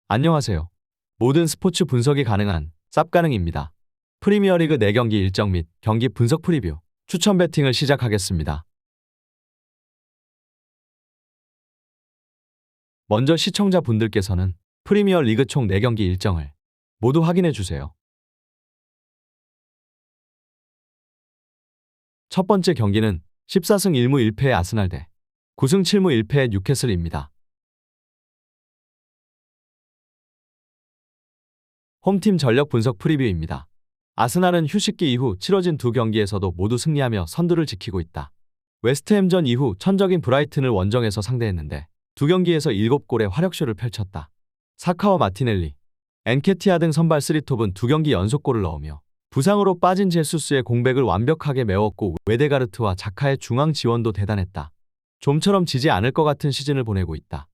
안녕하세요. 모든 스포츠 분석이 가능한 쌉가능입니다. 프리미어리그 4경기 일정 및 경기 분석 프리뷰, 추천 배팅을 시작하겠습니다. 먼저 시청자분들께서는 프리미어리그 총 4경기 일정을 모두 확인해 주세요. 첫 번째 경기는 14승 1무 1패의 아스날 대 9승 7무 1패의 뉴캐슬입니다. 홈팀 전력 분석 프리뷰입니다. 아스날은 휴식기 이후 치러진 두 경기에서도 모두 승리하며 선두를 지키고 있다. 웨스트햄전 이후 천적인 브라이튼을 원정에서 상대했는데 두 경기에서 7골의 화력쇼를 펼쳤다. 사카와 마티넬리, 엔케티아 등 선발 3톱은 두 경기 연속골을 넣으며 부상으로 빠진 제수스의 공백을 완벽하게 메웠고 웨데가르트와 자카의 중앙 지원도 대단했다. 좀처럼 지지 않을 것 같은 시즌을 보내고 있다.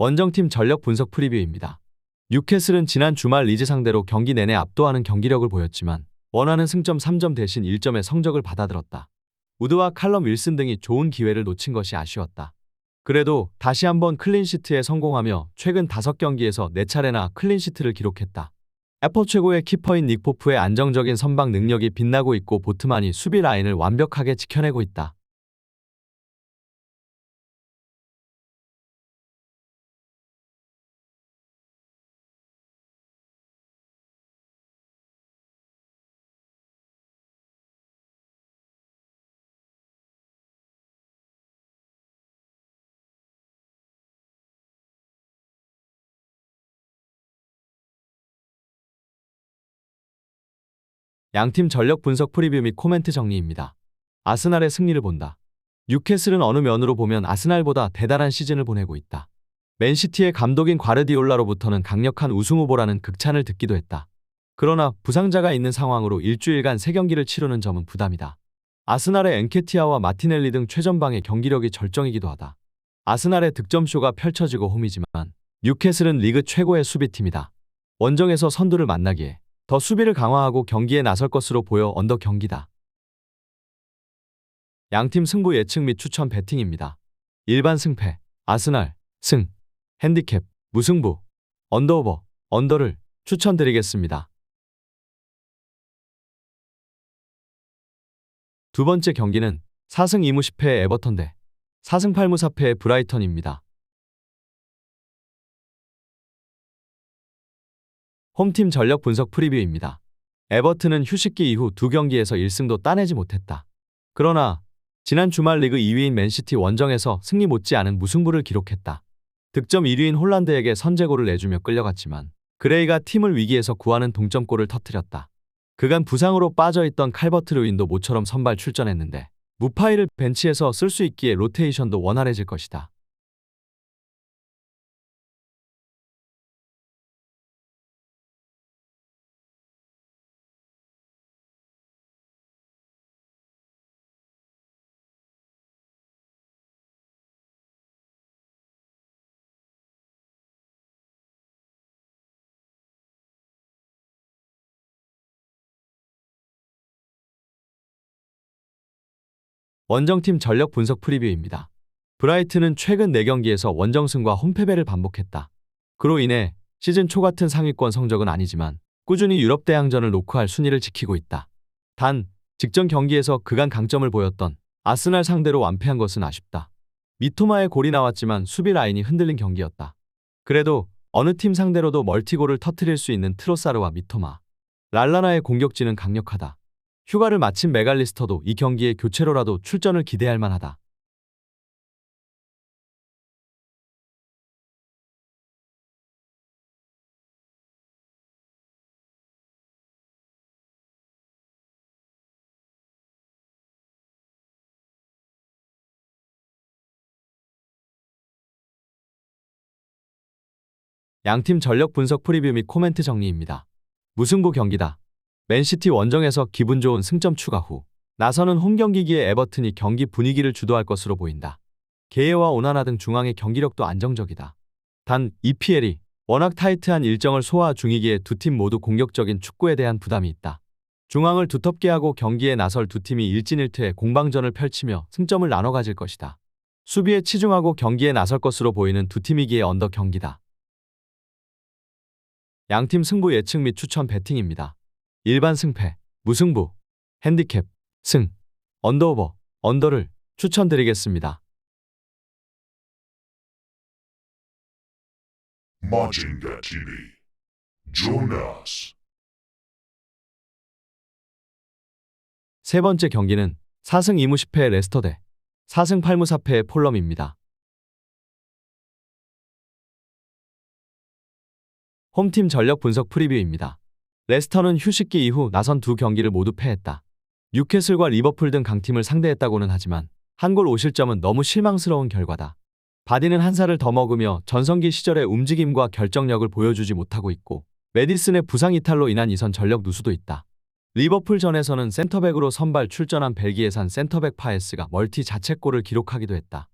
원정팀 전력 분석 프리뷰입니다. 뉴캐슬은 지난 주말 리즈 상대로 경기 내내 압도하는 경기력을 보였지만 원하는 승점 3점 대신 1점의 성적을 받아들었다. 우드와 칼럼 윌슨 등이 좋은 기회를 놓친 것이 아쉬웠다. 그래도 다시 한번 클린시트에 성공하며 최근 5경기에서 4차례나 클린시트를 기록했다. 애퍼 최고의 키퍼인 닉 포프의 안정적인 선방 능력이 빛나고 있고 보트만이 수비 라인을 완벽하게 지켜내고 있다. 양팀 전력 분석 프리뷰 및 코멘트 정리입니다. 아스날의 승리를 본다. 뉴캐슬은 어느 면으로 보면 아스날보다 대단한 시즌을 보내고 있다. 맨시티의 감독인 과르디올라로부터는 강력한 우승 후보라는 극찬을 듣기도 했다. 그러나 부상자가 있는 상황으로 일주일간 3경기를 치르는 점은 부담이다. 아스날의 엔케티아와 마티넬리 등 최전방의 경기력이 절정이기도 하다. 아스날의 득점쇼가 펼쳐지고 홈이지만 뉴캐슬은 리그 최고의 수비팀이다. 원정에서 선두를 만나기에 더 수비를 강화하고 경기에 나설 것으로 보여 언더 경기다. 양팀 승부 예측 및 추천 배팅입니다. 일반 승패, 아스날, 승, 핸디캡, 무승부, 언더오버, 언더를 추천드리겠습니다. 두 번째 경기는 4승 2무 10패의 에버턴 대 4승 8무 4패의 브라이턴입니다. 홈팀 전력 분석 프리뷰입니다. 에버튼은 휴식기 이후 두 경기에서 1승도 따내지 못했다. 그러나 지난 주말 리그 2위인 맨시티 원정에서 승리 못지않은 무승부를 기록했다. 득점 1위인 홀란드에게 선제골을 내주며 끌려갔지만 그레이가 팀을 위기에서 구하는 동점골을 터뜨렸다. 그간 부상으로 빠져있던 칼버트 르윈도 모처럼 선발 출전했는데 무파이를 벤치에서 쓸 수 있기에 로테이션도 원활해질 것이다. 원정팀 전력 분석 프리뷰입니다. 브라이튼은 최근 4경기에서 원정승과 홈패배를 반복했다. 그로 인해 시즌 초 같은 상위권 성적은 아니지만 꾸준히 유럽 대항전을 노크할 순위를 지키고 있다. 단, 직전 경기에서 그간 강점을 보였던 아스날 상대로 완패한 것은 아쉽다. 미토마의 골이 나왔지만 수비 라인이 흔들린 경기였다. 그래도 어느 팀 상대로도 멀티골을 터뜨릴 수 있는 트로사르와 미토마, 랄라나의 공격진은 강력하다. 휴가를 마친 메갈리스터도 이 경기에 교체로라도 출전을 기대할 만하다. 양팀 전력 분석 프리뷰 및 코멘트 정리입니다. 무승부 경기다. 맨시티 원정에서 기분 좋은 승점 추가 후 나서는 홈경기기에 에버튼이 경기 분위기를 주도할 것으로 보인다. 게에와 오나나 등 중앙의 경기력도 안정적이다. 단 EPL이 워낙 타이트한 일정을 소화 중이기에 두 팀 모두 공격적인 축구에 대한 부담이 있다. 중앙을 두텁게 하고 경기에 나설 두 팀이 일진일퇴의 공방전을 펼치며 승점을 나눠 가질 것이다. 수비에 치중하고 경기에 나설 것으로 보이는 두 팀이기에 언더 경기다. 양팀 승부 예측 및 추천 배팅입니다. 일반 승패, 무승부, 핸디캡, 승, 언더오버, 언더를 추천드리겠습니다. Majinga TV. Join us. 세 번째 경기는 4승 2무 10패의 레스터 대 4승 8무 4패의 폴럼입니다. 홈팀 전력 분석 프리뷰입니다. 레스터는 휴식기 이후 나선 두 경기를 모두 패했다. 뉴캐슬과 리버풀 등 강팀을 상대했다고는 하지만 한 골 5실점은 너무 실망스러운 결과다. 바디는 한 살을 더 먹으며 전성기 시절의 움직임과 결정력을 보여주지 못하고 있고 메디슨의 부상 이탈로 인한 이선 전력 누수도 있다. 리버풀전에서는 센터백으로 선발 출전한 벨기에산 센터백 파에스가 멀티 자책골을 기록하기도 했다.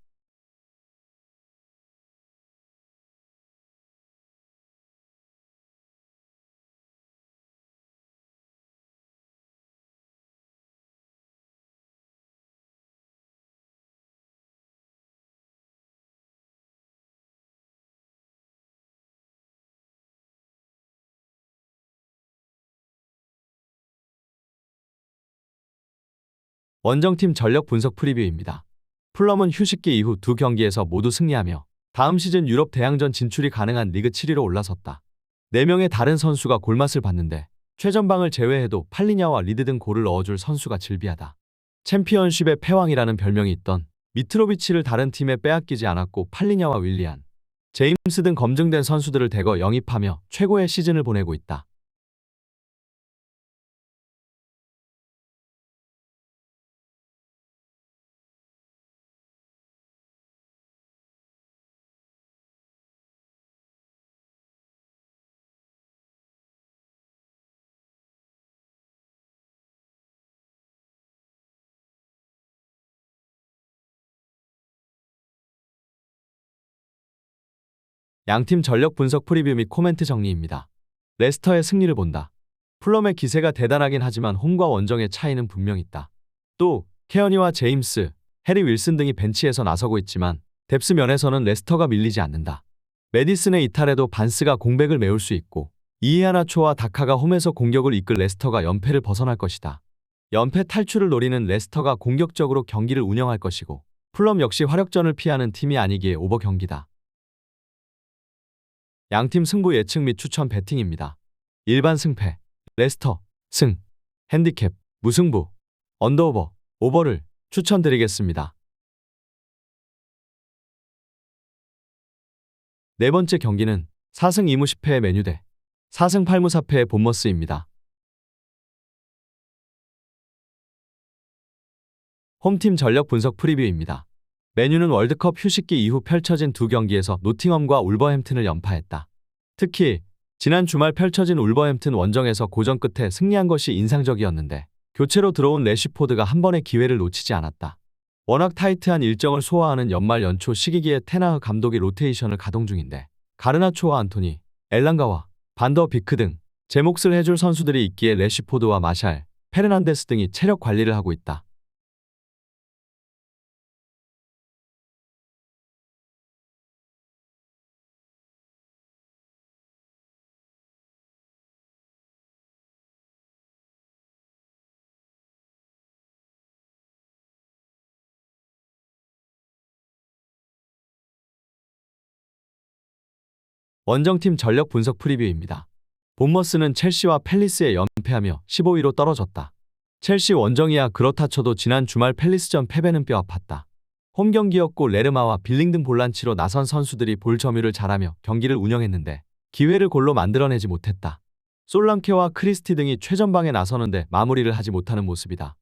원정팀 전력 분석 프리뷰입니다. 풀럼은 휴식기 이후 두 경기에서 모두 승리하며 다음 시즌 유럽 대항전 진출이 가능한 리그 7위로 올라섰다. 4명의 다른 선수가 골맛을 봤는데 최전방을 제외해도 팔리냐와 리드 등 골을 넣어줄 선수가 질비하다. 챔피언십의 패왕이라는 별명이 있던 미트로비치를 다른 팀에 빼앗기지 않았고 팔리냐와 윌리안, 제임스 등 검증된 선수들을 대거 영입하며 최고의 시즌을 보내고 있다. 양팀 전력 분석 프리뷰 및 코멘트 정리입니다. 레스터의 승리를 본다. 풀럼의 기세가 대단하긴 하지만 홈과 원정의 차이는 분명 있다. 또 케어니와 제임스, 해리 윌슨 등이 벤치에서 나서고 있지만 뎁스 면에서는 레스터가 밀리지 않는다. 메디슨의 이탈에도 반스가 공백을 메울 수 있고 이해아나초와 다카가 홈에서 공격을 이끌 레스터가 연패를 벗어날 것이다. 연패 탈출을 노리는 레스터가 공격적으로 경기를 운영할 것이고 풀럼 역시 화력전을 피하는 팀이 아니기에 오버 경기다. 양팀 승부 예측 및 추천 배팅입니다. 일반 승패, 레스터, 승, 핸디캡, 무승부, 언더오버, 오버를 추천드리겠습니다. 네 번째 경기는 4승 2무 10패의 메뉴 대 4승 8무 4패의 본머스입니다. 홈팀 전력 분석 프리뷰입니다. 메뉴는 월드컵 휴식기 이후 펼쳐진 두 경기에서 노팅엄과 울버햄튼을 연파했다. 특히 지난 주말 펼쳐진 울버햄튼 원정에서 고전 끝에 승리한 것이 인상적이었는데 교체로 들어온 래시포드가 한 번의 기회를 놓치지 않았다. 워낙 타이트한 일정을 소화하는 연말 연초 시기기에 테나흐 감독이 로테이션을 가동 중인데 가르나초와 안토니, 엘랑가와 반더 비크 등 제 몫을 해줄 선수들이 있기에 래시포드와 마샬, 페르난데스 등이 체력 관리를 하고 있다. 원정팀 전력 분석 프리뷰입니다. 본머스는 첼시와 팰리스에 연패하며 15위로 떨어졌다. 첼시 원정이야 그렇다 쳐도 지난 주말 팰리스전 패배는 뼈 아팠다. 홈 경기였고 레르마와 빌링 등 볼란치로 나선 선수들이 볼 점유를 잘하며 경기를 운영했는데 기회를 골로 만들어내지 못했다. 솔랑케와 크리스티 등이 최전방에 나서는데 마무리를 하지 못하는 모습이다.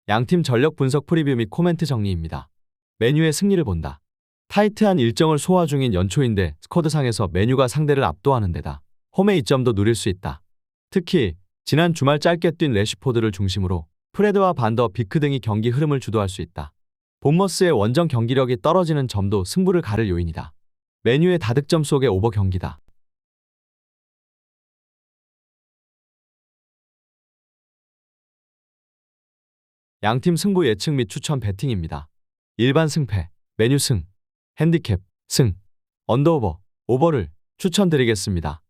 양팀 전력 분석 프리뷰 및 코멘트 정리입니다. 메뉴의 승리를 본다. 타이트한 일정을 소화 중인 연초인데 스쿼드상에서 메뉴가 상대를 압도하는 데다 홈의 이점도 누릴 수 있다. 특히 지난 주말 짧게 뛴 래시포드를 중심으로 프레드와 반더 비크 등이 경기 흐름을 주도할 수 있다. 본머스의 원정 경기력이 떨어지는 점도 승부를 가를 요인이다. 메뉴의 다득점 속의 오버 경기다. 양팀 승부 예측 및 추천 배팅입니다. 일반 승패, 메뉴 승, 핸디캡, 승, 언더오버, 오버를 추천드리겠습니다.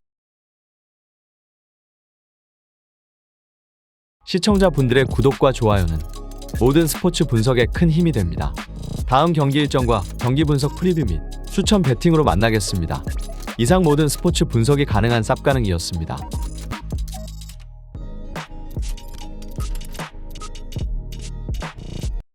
시청자분들의 구독과 좋아요는 모든 스포츠 분석에 큰 힘이 됩니다. 다음 경기 일정과 경기 분석 프리뷰 및 추천 배팅으로 만나겠습니다. 이상 모든 스포츠 분석이 가능한 쌉가능이었습니다.